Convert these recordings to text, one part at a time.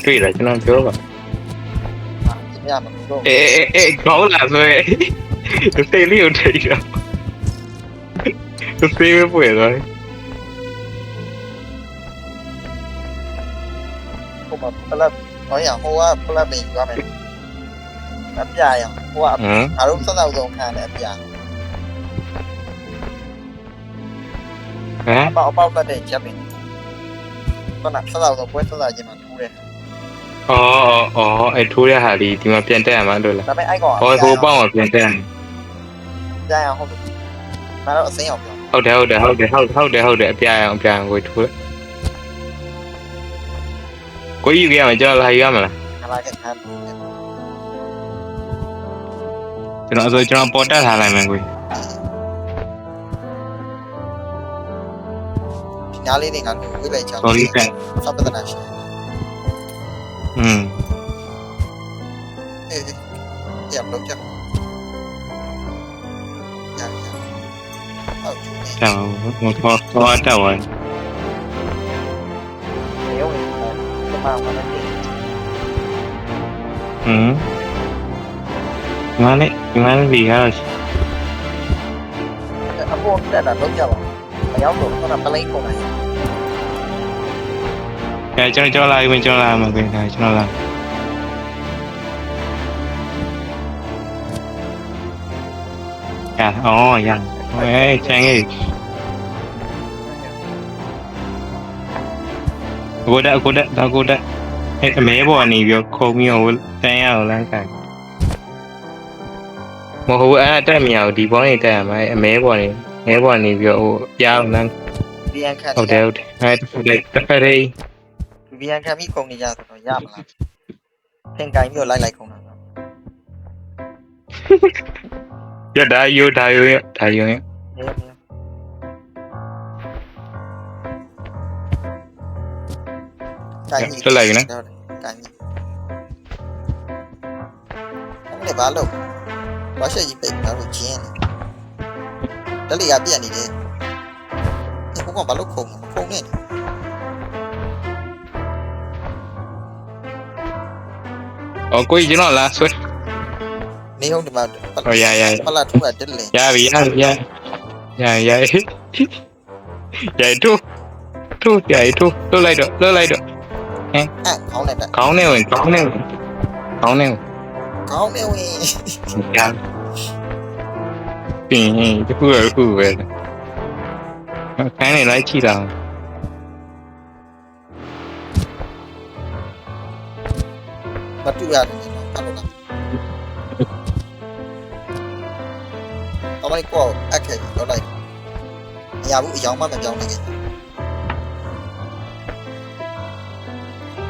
တွေ့တယ်ကျွန်တော်ပြောပါညမှာတော့ကောင်းလာဆိုရင်တေးလေးကိုထိတော့သူသေးပဲပွေသွားတယ်ဟိုမှာပလက်ဟောရဟိုကပလက်ပင်ယူရမယ်အပြာရောဟိုကငါတို့ဆက်တော့ဆုံးခံတယ်အပြာအပေါက်တက်တဲ့ချက်ပင်တော့ဆက်တော့ဆုံးပွဲဆက်တာချင်းမှာထိုးတယ်အဲ့ထိုးရဟာဒီမှာပြန်တက်ရမှာလို့လားဒါပေမဲ့အဲ့ကောင်ဟိုပေါက်မှာပြန်တက်ရမယ်ကြာရဟုတ်တယ်ငါတော့အစိမ်းအောင်ပြောဟုတ်တယ်အပြာရောင်ကိုထိုးကိုယူခဲ့ရမယ်ကျွန်တော်လာယူရမလားခလာကခံကျွန်တော်ပေါ်တက်ထားလိုက်မယ်ကိုညာလေးတွေငါတို့ဝိလိုက်ချောင်းစပဒနာရှိရမလို့ချက်ဟုတ်တော့ဝင်ရုံးနေတယ်မှာမနဲ့ငါလည်းဒီကားအပေါ်တက်တာတော့ကြပါမရောက်တော့တော့ပလိန်ပုံလိုက်ကျွန်တော်လာဝင်ကျွန်တော်လာမှာခင်ဗျာကျွန်တော်လာရချမ်းကြီးကိုတက်အမဲပေါ်ကနေပြီးခုံပြီးတော့တန်းရအောင်လမ်းကန်မဟုတ်အဲ့တက်မရဘူးဒီဘောင်းနေတက်ရမှာအမဲပေါ်နေပြီးတော့ဟိုပြအောင်လမ်းဗီယန်ခံဟုတ်တယ်အဲ့တစ်ဖက်လေးဗီယန်ခံပြီးကုန်နေကြဆိုတော့ရမလားသင်္ကိုင်းပြီးလိုက်ကုန်တာရဒါယူဆက်လိုက်နော်ကိုင်းအဲ့ဘာလို့ဘာရှိကြီးပိတ်ငါတို့ကျင်းတယ်လီကပြက်နေတယ်ဒီဘကဘာလို့ခုံနေကိုကြီးကျွန်တော်လာဆွဲနေဟုတ်ဒီမှာပလာထူတက်လေရပြီထိုးထိုးလိုက်တော့ဟမ်ခေါင်းနဲ့တက်ခေါင်းနဲ့ဝင်ရခိုင်းတခုပဲခိုင်းနေလိုက်ချိတာမတူရတယ်နော်အဲ့လိုလားအမိုက်ကောအခက်တော့လိုက်မရဘူးအယောင်မှမပြောင်းနေခဲ့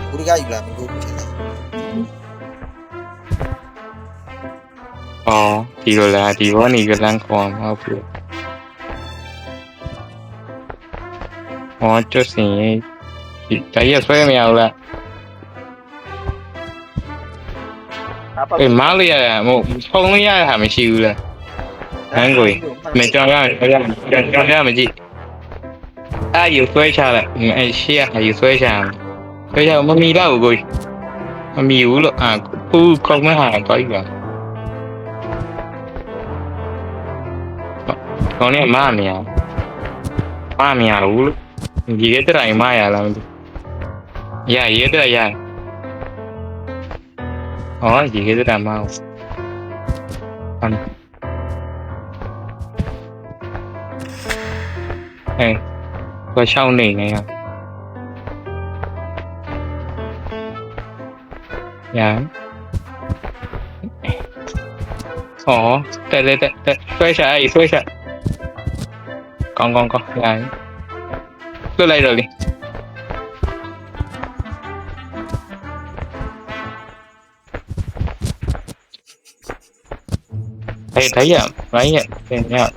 ဘူးဒီကယူလာမလို့ဘူးထင်တယ်ဒီလိုလားဒီဘောနေကလန်းခေါ်မှာဟုတ်ပြီကျွတ်စင်ဒီတိုင်းဆွဲမရဘူးလားမားလေးရမဟုတ်ဖုံးလေးရတာမရှိဘူးလားဟန်ကိုမကြောက်ရမကြည့်အဲ့ယူဆွဲချလိုက်အဲ့ရှေ့ကယူဆွဲချမမီတော့ဘူးကိုမမီဘူးလို့ခုခုံမဟာတော့ယူပါခေါင်းနဲ့မမရဘူးလို့ဒီကတည်းကမရလားမသိရဲတဲ့ရဒီကတည်းကမအောင်ဘာရှောင်းနေနေရတက်ဆွဲချကောင်းရလွတ်လိုက်တော့လေthấy à mấy à xem nha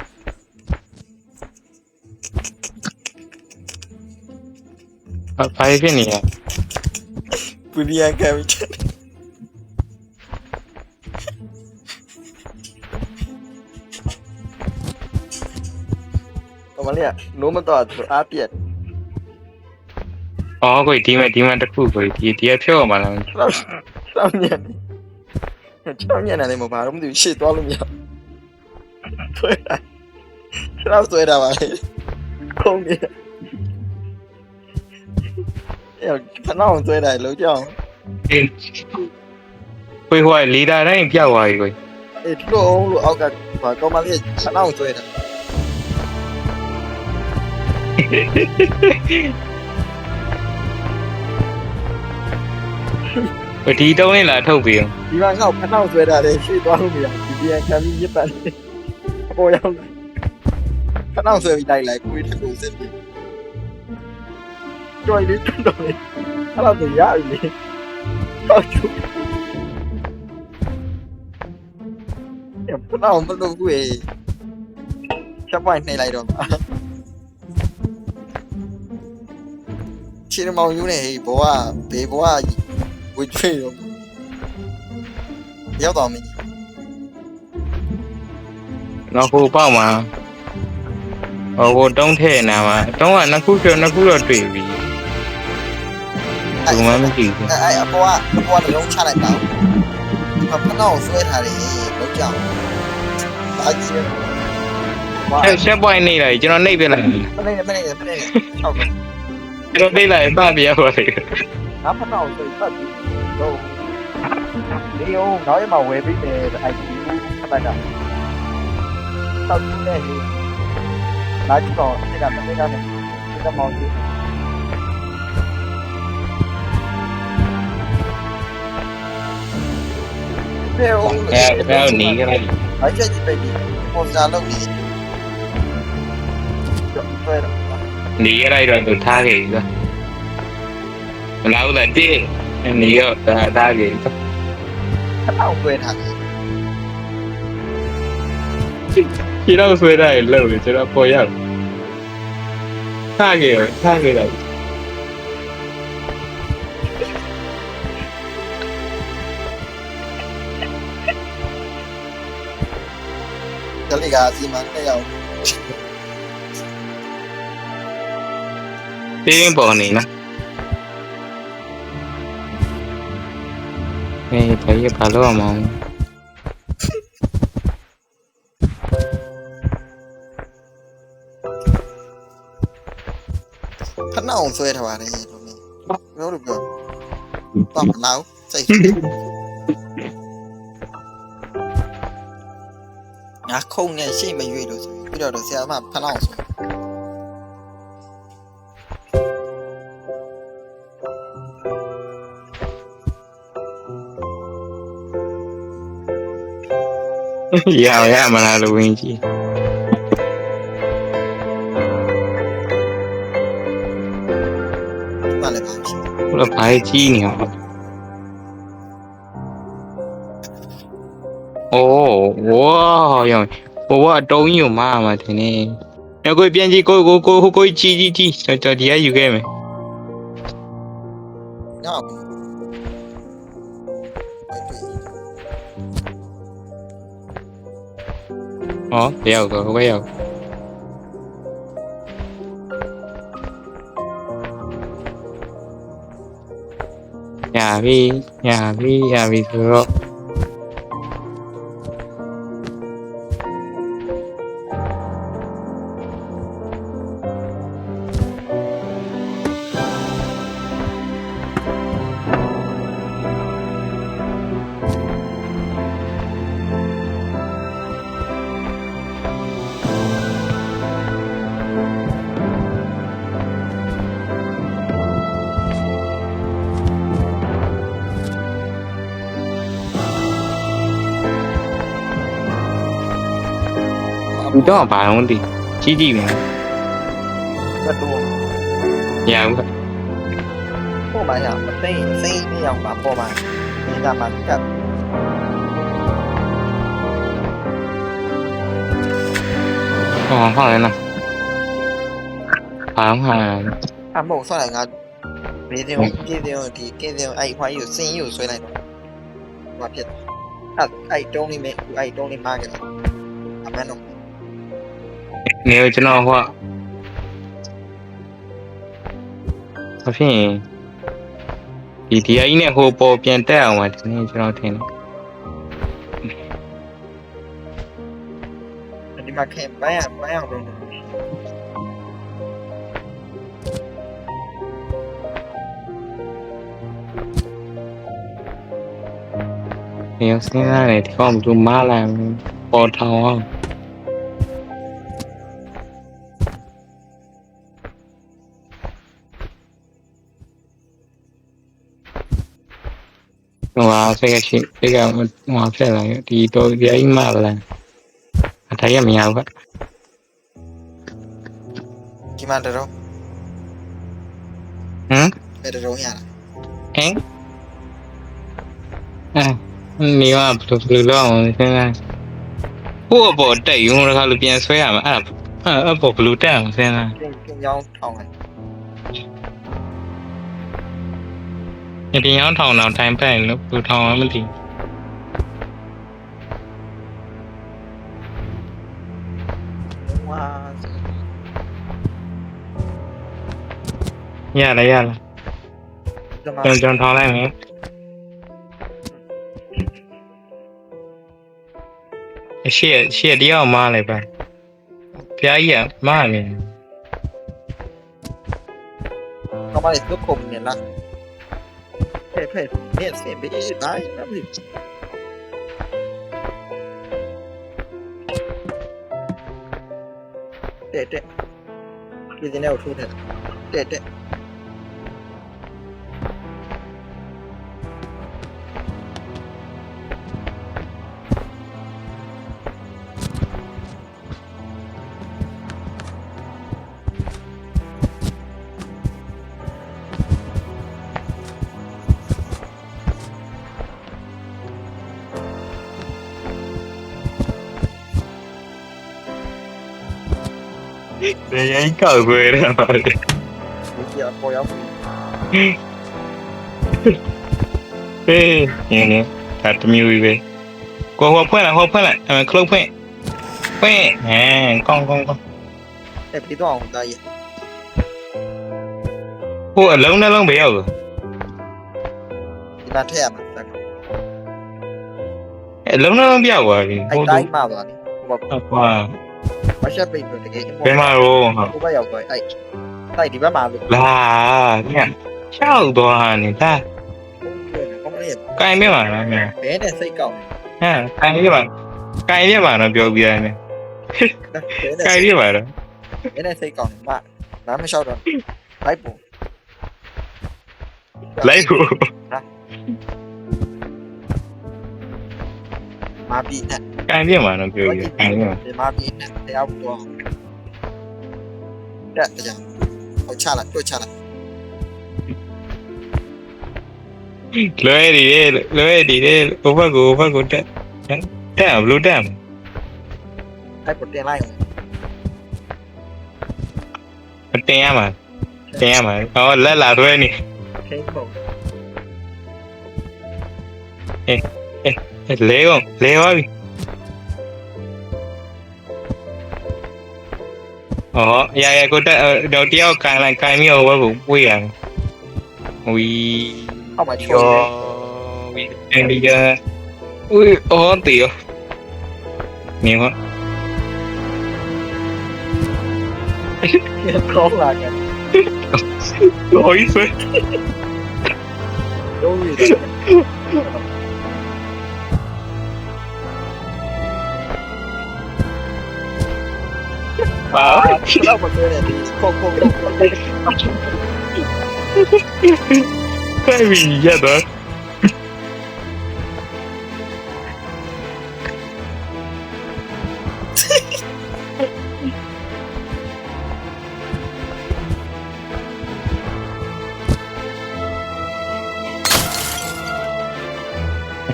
phải cái này à Punya kami Kamu lihat, nomor tuh apiat အော်ကိုဒီမှာတစ်ခုကိုဒီဖြော့မှာလား စောင်းညံ့ချောင်းညံ့တယ်မဘာလို့မသိဘူးရှေ့သွားလို့မရဆွဲတာတော့ဆွဲတာပါလေခုံးနေဖနောင်းဆွဲတာလုံးကြောင်း ကိုဟိုလီဒါတိုင်းပြောက်သွားပြီကို အေးလို့အောက်ကဘာကောင်းမလေးဖနောင်းဆွဲတာ ဒီတုံးလေးလာထုတ်ပြီး ဒီမှာငေါ့ဖနောင်းဆွဲတာလေရှေ့သွားလို့မရဒီပြန်ခံပြီးရစ်ပတ်နေအပေါ်ရောက်ဖနောင်းဆွဲပြီးလိုက်ကိုထက်ကိုစစ်ပြီးကြွိုင်လေးတွန်းတော့လေအဲ့တော့ရပြီလေတော့ချူဖနောင်းမလုပ်ဘူးချက်ပွိုင်းနှိမ့်လိုက်တော့ချီရမောင်ယူနေဟေးဘောကဘေးဘောကဝှေ့ချွေရောရောက်တော့မင်း နောက်ဟိုပေါ့မှာဟိုတုံးထဲနာမှာတုံးကနှစ်ခုတော့တွေ့ပြီဒီမှာမရှိဘူး အဲ့အပေါ်ကနေလုံးချလိုက်ပါဦးဒီမှာဖနောင်းဆွဲထားတယ်လောက်ကြောင်ဘာကြီးလဲ ဆက်ပွိုင်းနေလိုက်ကျွန်တော်နှိပ်ပြလိုက် မနေဟုတ်ကဲ့ ကျွန်တော်နှိပ်လိုက်အပြပါလေ ငါဖနောင်းဆွဲပတ်ပြီးတော့ဒီအောင်နောက်ရမှာဝယ်ပြီးတယ်အဲ့ဒီခက်တာတောက်နေဟိလာကြည့်တော့ဒီကမနေကနေဒီကမောင်ကြီးဘယ်အောင် အဲ့နီးကြလိုက် အဲ့ချက်ကြီးပဲဒီပေါ်စာလုပ်နေဆွဲတော့ နီးကြလိုက်တော့သူထားခဲ့ပြီမလာဘူးလားတင်းနီးရောထားခဲ့ ဖနောင်းဆွဲထားတယ် ခြေတော့ဆွဲထားရလို့ကျွန်တော်ပေါ်ရောက်ထားခဲ့လိုက် တလိကစီမံတက်ရောက် တင်းပေါ်နေနော်ဘာရဘာလို့အောင် ဖနောင်းဆွဲထားပါတယ်လို့မင်းပြောလို့ပြောတော့မလာဘူးစိတ်ငါခုံနဲ့ရှေ့မရွေ့လို့ဆိုပြီးတော့ဆရာမဖနောင်းဆွဲ ရမလားလို့ဝင်ကြည့် ပါလေပါရှိ ဘယ်ဘာကြီးနေအောင်အိုးဝါရောဘဝတုံးယူမှာတင်နေညကိုပြန်ကြည့်ကိုကြီးကျွန်တော်ဒီကယူခဲ့မယ် ငါ့ဟောတယောက်တော့ဘယ်ရောက်ရပြီဆိုတော့ ဒီတော့ဘာလို့ဒီကြီးမယ် ဘတ်တော့ ရဘူး ပေါ်မှာရမသိစိတ်နေအောင်ပါပေါ်မှာဒီကမှကပ် ဟုတ်တယ်နော်ဘာမှ အမောဆွဲလိုက်ငါဘေးတင်ဒီကင်းတင်အဲ့ခွာယူစင်းယူဆွဲလိုက်တော့ဘာဖြစ်အဲ့တုံးလေးမဲ့အဲ့တုံးလေးမှားကြတယ်အမှန်တော့ နေကျွန်တော်ဟော ဖြစ်ရင်ဒီအကြီးနဲ့ဟိုပေါ်ပြန်တက်အောင်ပါဒီနေ့ကျွန်တော်ထင်တယ် ဒီမှာခင်ပန်းအောင်တော့ နေစဉ်းစားနေဒီကောင်သူမလာပေါ်ထောင်အောင်ဟိုဆက်ရှိဒီကဟိုဖြစ်လာဒီတော့ဒီအိမ်မလာအထိုင်ရမရဘူး ဒီမှာတော့ ဟမ် အဲ့တော့ရလား ဟမ်နေရဘယ်လိုလုပ်အောင်လဲစဉ်းစားဟိုအပေါ်တက်ရုံတခါလိုပြန်ဆွဲရမှာအဲ့ပေါ်ဘယ်လိုတက်အောင်စဉ်းစား ကျင်းကြောင်းထောင်းလိုက် ဒီရောင်းထောင်တော့တိုင်းပတ်ရင်လို့လူထောင်မသိ ဝါ ရလား ဒီမှာ ကျွန်တော်ထောင်လိုက်မယ်ရှေ့တရားမလိုက်ပါဖျားကြီးကမရမယ် เขามาเลยทุกคนเนี่ยละเพ่เนี่ยเสียไปได้นะพี่เด็ดกินเนี่ยเอาทุกเนี่ยเด็ดเดี๋ยวยังก่อเบื่อเลยมาเลย เกี่ยวปอยเอา เฮ้ยอย่างนี้ตัดมิวไปกลัวหัวเพื่อนละคลุกเพื่อนกล้อง เด็ดที่ต้องเอาได้ โอ้ล้มนะล้มไปเอา ที่มาแทบมัน ล้มนะล้มไปเอาอ่ะ ไอ้ได้มาตัวนี้บอก ว้า ไม่ใช่ไปตัวเด็ก เป็นมาโร่ฮะ กูไม่อยากไปไอ้ได้ดีว่ามาลูก ลาเนี่ยเช่าตัวนี่ตา เขาไม่เห็น ไกลไม่มานะเนี่ย เป๊ะเนี่ยใส่เก่า ฮะไกลไม่มานะပြောပြရမယ်ไกลไม่มานะ เป๊ะเนี่ยใส่เก่ามาน้ำไม่ชอบโดนไล่ปู ไล่กู มาบีเนี่ย ไกลไม่มานะပြောပြไกลไม่มา เดี๋ยวมาบีเนี่ยเดี๋ยวเอาตัวเดี๋ยวจะเอาชาละตัวชาละ လွယ်ဒီဘဘကိုတက်ဘလို့တက် ให้ปลดเตียงไล่เลย တင်ရမှာဟောလက်လာသွဲနေ เฮ้ยบอก လဲပါပြီอ๋อရကိုတက်တော့တယောက်ကန်လိုက်ကန်ပြီးတော့ဘကိုပွေးရဝီ เข้ามาช่วยเลย ဝီအန်ဒီယာอุ้ยอ๋อตีอ๋อนี่ฮะ คล้องลากัน โอ้ยสวย ดูอยู่ ว้าว เล่ามาเลยเนี่ยดีโค้ง 太迷呀的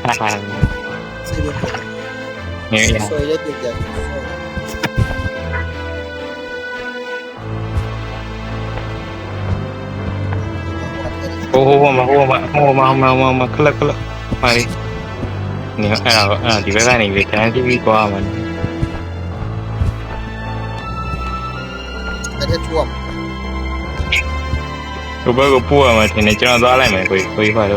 哈哈 ซื้อเรื่อง เนี่ย ซอยได้ดีจัง โอ้โหมาคลักมาดินี่ဒီဘက်ကနေပဲတန်းကြည့်ပြီးသွားမှာ ไม่ได้ท่วม ဘက်ကိုပို့ရမှာထင်တယ်ကျွန်တော်သွားလိုက်မယ်ကိုကြီးဖာ